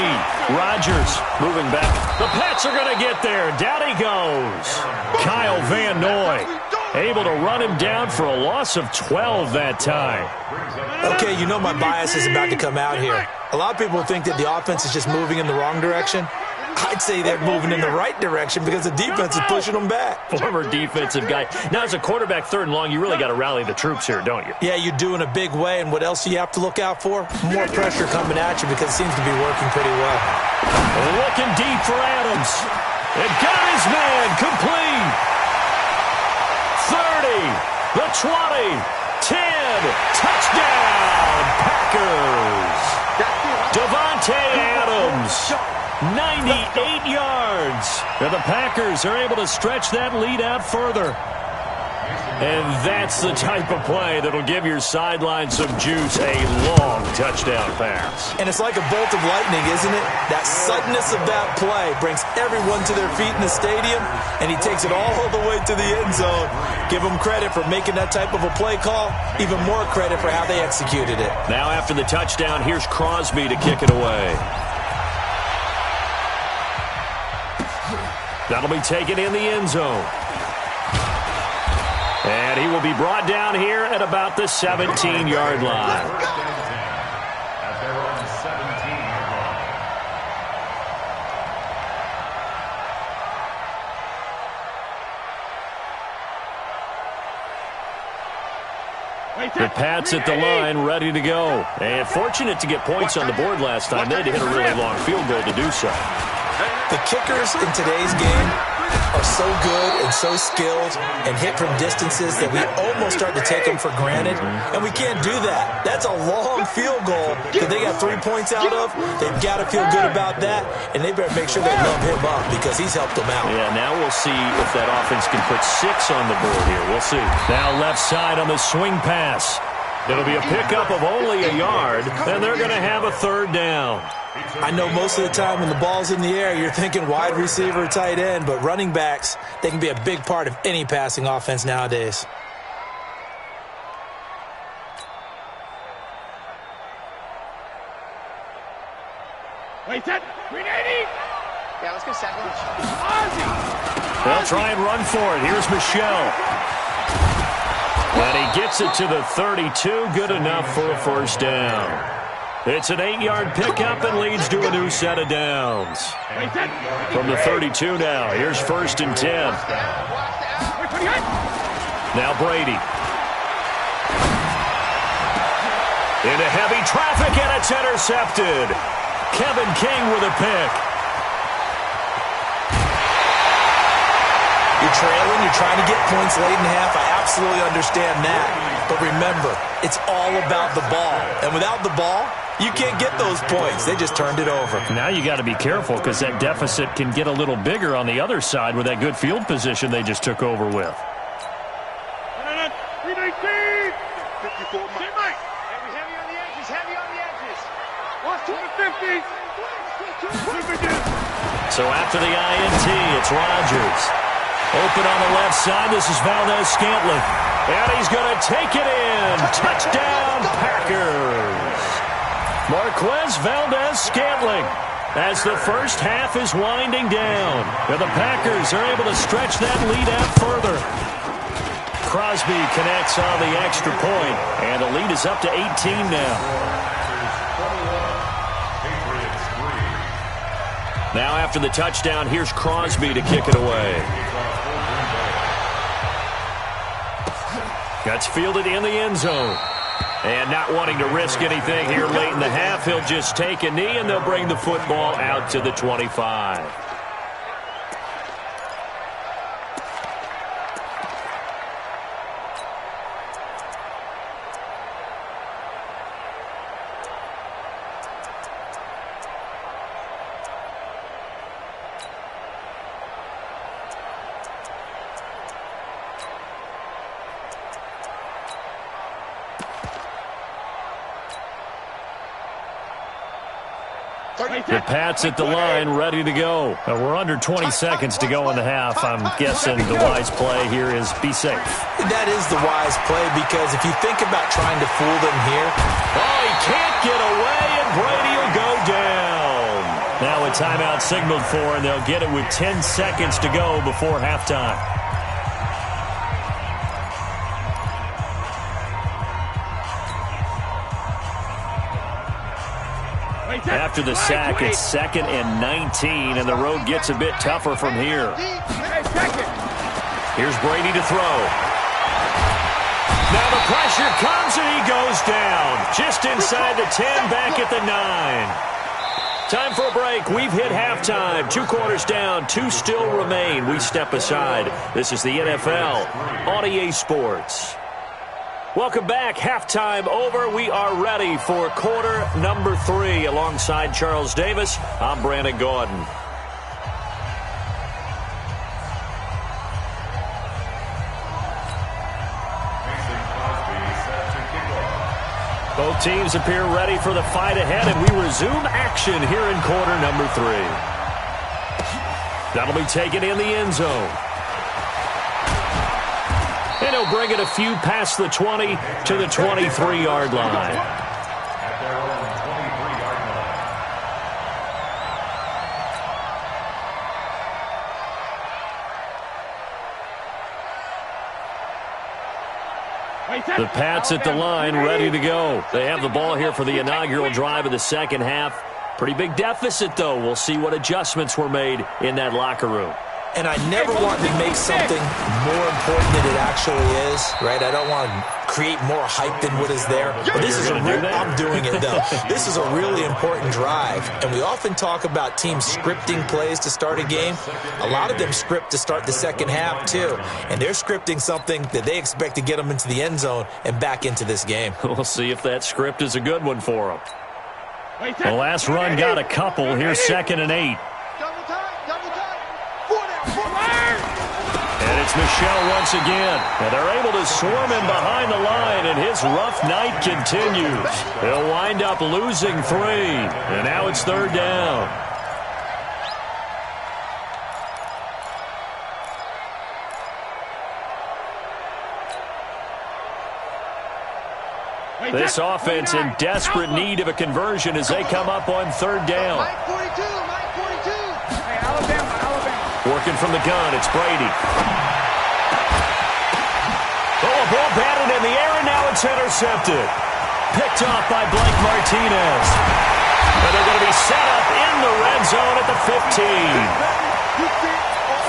Rodgers moving back. The Pats are going to get there. Down he goes. Kyle Van Noy able to run him down for a loss of 12 that time. Okay, you know my bias is about to come out here. A lot of people think that the offense is just moving in the wrong direction. I'd say they're moving in the right direction because the defense is pushing them back. Former defensive guy. Now, as a quarterback 3rd and long, you really got to rally the troops here, don't you? Yeah, you do in a big way. And what else do you have to look out for? More pressure coming at you because it seems to be working pretty well. Looking deep for Adams. It got his man complete. 30, the 20, 10, touchdown, Packers. Davante Adams. 98 yards. And the Packers are able to stretch that lead out further. And that's the type of play that'll give your sideline some juice, a long touchdown pass. And it's like a bolt of lightning, isn't it? That suddenness of that play brings everyone to their feet in the stadium, and he takes it all the way to the end zone. Give him credit for making that type of a play call, even more credit for how they executed it. Now after the touchdown, here's Crosby to kick it away. That'll be taken in the end zone. And he will be brought down here at about the 17-yard line. At their own 17-yard line. The Pats at the line, ready to go. And fortunate to get points on the board last time. They had to hit a really long field goal to do so. The kickers in today's game are so good and so skilled and hit from distances that we almost start to take them for granted, and we can't do that. That's a long field goal that they got 3 points out of. They've got to feel good about that, and they better make sure they love him up because he's helped them out. Yeah, now we'll see if that offense can put 6 on the board here. We'll see. Now left side on the swing pass. It'll be a pickup of only a yard, and they're going to have a 3rd down. I know most of the time when the ball's in the air, you're thinking wide receiver, tight end, but running backs, they can be a big part of any passing offense nowadays. Wait, set. 380. Yeah, let's go second. They'll try and run for it. Here's Michelle. And he gets it to the 32. Good enough for a 1st down. It's an 8-yard pickup and leads to a new set of downs. From the 32 now, here's 1st and 10. Now Brady. Into heavy traffic, and it's intercepted. Kevin King with a pick. You're trailing, you're trying to get points late in half. I absolutely understand that. But remember, it's all about the ball. And without the ball, you can't get those points. They just turned it over. Now you got to be careful because that deficit can get a little bigger on the other side with that good field position they just took over with. 319. 54. Mike. Heavy on the edges, heavy on the edges. Watch 250. So after the INT, it's Rodgers. Open on the left side. This is Valdez-Scantling. And he's going to take it in. Touchdown, Packers. Marquez Valdez-Scantling as the first half is winding down. And the Packers are able to stretch that lead out further. Crosby connects on the extra point, and the lead is up to 18 now. Now after the touchdown, here's Crosby to kick it away. That's fielded in the end zone. And not wanting to risk anything here late in the half, he'll just take a knee, and they'll bring the football out to the 25. The Pats at the line, ready to go. We're under 20 seconds to go in the half. I'm guessing the wise play here is be safe. That is the wise play, because if you think about trying to fool them here. Oh, he can't get away, and Brady will go down. Now a timeout signaled for, and they'll get it with 10 seconds to go before halftime. After the sack, it's 2nd and 19, and the road gets a bit tougher from here. Here's Brady to throw. Now the pressure comes, and he goes down. Just inside the 10, back at the 9. Time for a break. We've hit halftime. 2 quarters down, 2 still remain. We step aside. This is the NFL on EA Sports. Welcome back. Halftime over. We are ready for quarter number 3. Alongside Charles Davis, I'm Brandon Gordon. Both teams appear ready for the fight ahead, and we resume action here in quarter number 3. That'll be taken in the end zone. And he'll bring it a few past the 20 to the 23-yard line. At their own 23-yard line. The Pats at the line, ready to go. They have the ball here for the inaugural drive of the second half. Pretty big deficit, though. We'll see what adjustments were made in that locker room. And I never want to make something more important than it actually is, right? I don't want to create more hype than what is there. But this is I'm doing it, though. This is a really important drive. And we often talk about teams scripting plays to start a game. A lot of them script to start the second half, too. And they're scripting something that they expect to get them into the end zone and back into this game. We'll see if that script is a good one for them. The last run got a couple. Here's 2nd and 8. And it's Michel once again. And they're able to swarm him behind the line, and his rough night continues. He'll wind up losing 3. And now it's 3rd down. This offense in desperate need of a conversion as they come up on 3rd down. Working from the gun, it's Brady. Oh, a ball batted in the air, and now it's intercepted. Picked off by Blake Martinez. And they're going to be set up in the red zone at the 15.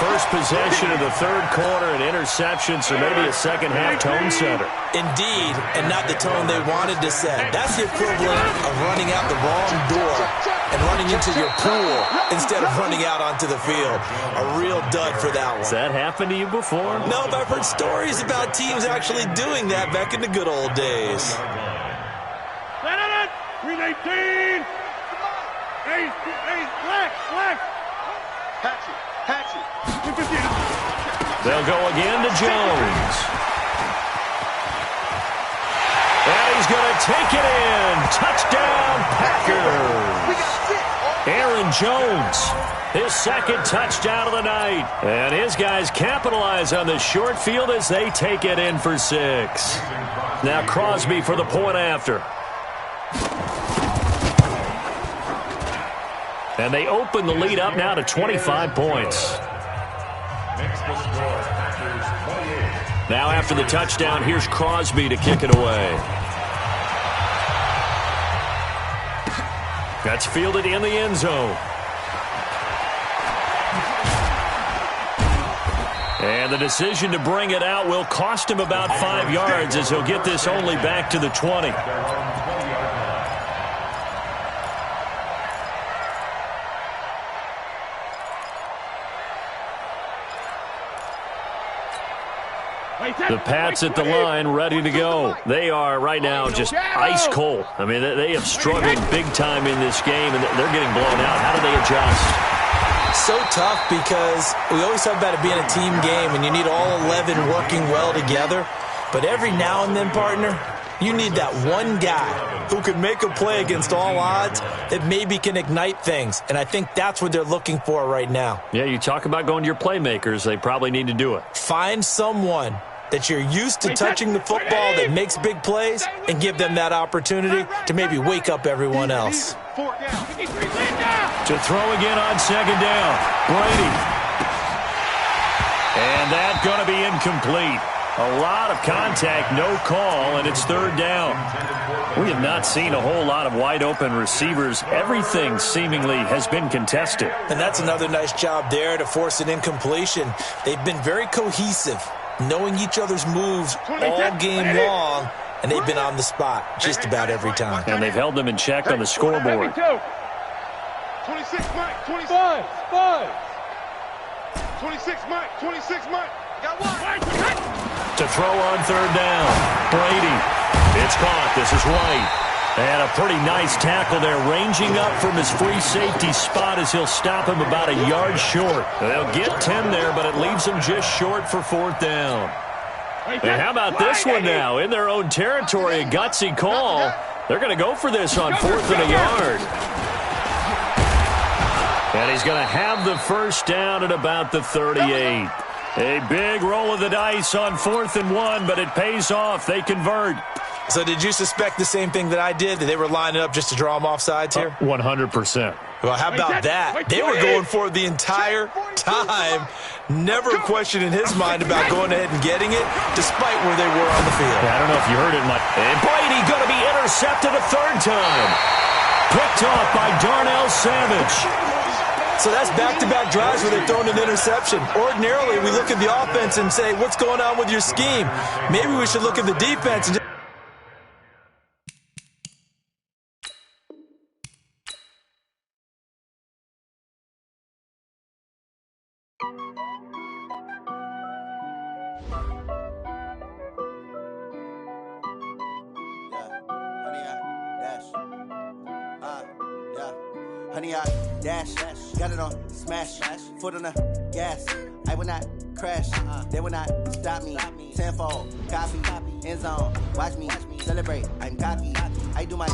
First possession of the 3rd quarter, and interception, so maybe a second-half tone setter. Indeed, and not the tone they wanted to set. That's the equivalent of running out the wrong door and running into your pool instead of running out onto the field. A real dud for that one. Has that happened to you before? No, but I've heard stories about teams actually doing that back in the good old days. 319. Black. Patchy. They'll go again to Jones. And he's going to take it in. Touchdown, Packers. Aaron Jones, his 2nd touchdown of the night. And his guys capitalize on the short field as they take it in for 6. Now Crosby for the point after. And they open the lead up now to 25 points. Now after the touchdown, here's Crosby to kick it away. That's fielded in the end zone. And the decision to bring it out will cost him about 5 yards as he'll get this only back to the 20. The Pats at the line, ready to go. They are right now just ice cold. I mean, they have struggled big time in this game, and they're getting blown out. How do they adjust? So tough, because we always talk about it being a team game, and you need all 11 working well together. But every now and then, partner, You need that one guy who can make a play against all odds that maybe can ignite things. And I think that's what they're looking for right now. Yeah, you talk about going to your playmakers. They probably need to do it. Find someone that you're used to touching the football that makes big plays and give them that opportunity to maybe wake up everyone else. To throw again on second down. Brady. And that's going to be incomplete. A lot of contact, no call, and it's third down. We have not seen a whole lot of wide-open receivers. Everything seemingly has been contested. And that's another nice job there to force an incompletion. They've been very cohesive, knowing each other's moves all game long, and they've been on the spot just about every time. And they've held them in check on the scoreboard. 26, Mike. 26. 26, Mike. 26, Mike. Got one. To throw on third down. Brady. It's caught. This is White. And a pretty nice tackle there, ranging up from his free safety spot as he'll stop him about a yard short. They'll get 10 there, but it leaves them just short for fourth down. And how about this one now? In their own territory, a gutsy call. They're going to go for this on fourth and a yard. And he's going to have the first down at about the 38. A big roll of the dice on 4th and 1, but it pays off. They convert. So did you suspect the same thing that I did, that they were lining up just to draw them offsides here? 100%. Well, how about that? They were going for it the entire time, never a question in his mind about going ahead and getting it, despite where they were on the field. Yeah, I don't know if you heard it, Mike. And Brady going to be intercepted a third time. Picked off by Darnell Savage. So that's back-to-back drives where they've thrown an interception. Ordinarily, we look at the offense and say, what's going on with your scheme? Maybe we should look at the defense and just Honey, I dash, got it on smash, foot on the gas. I will not crash, they will not stop me. Tenfold, copy, end zone, watch me celebrate. I'm cocky, I do my